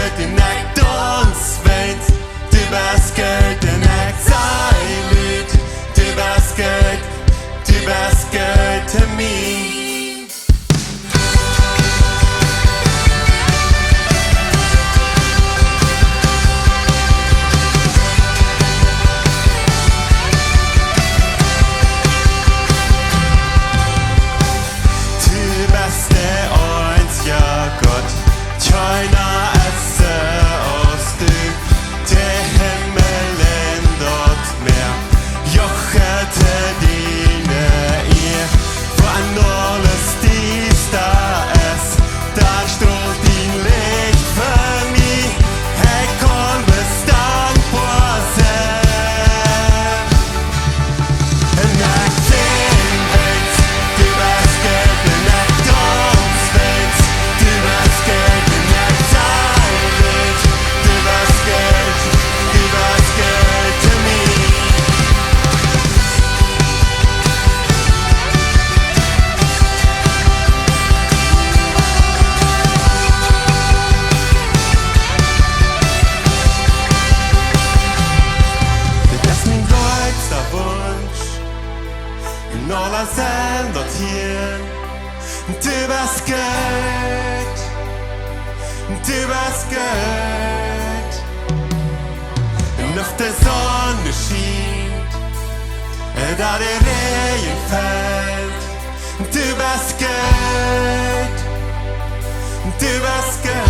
Geld in Act uns Welt. Du bist Geld in Act sei Lüt. Du bist Geld, du bist Geld in mir. Keiner esse aus du, der Himmel ändert mehr. Jochete diene ihr, wann alles dies da ist, da strahlt din Licht für mich. Hey, komm, bis dankbar sein. En ik zing weet, du bist Geld, en ik dans weet, du bist Geld. In aller Sinn dorthin. Du bist Geld, du bist Geld. Und auf der Sonne scheint, da der Regen fällt. Du bist Geld, du bist Geld.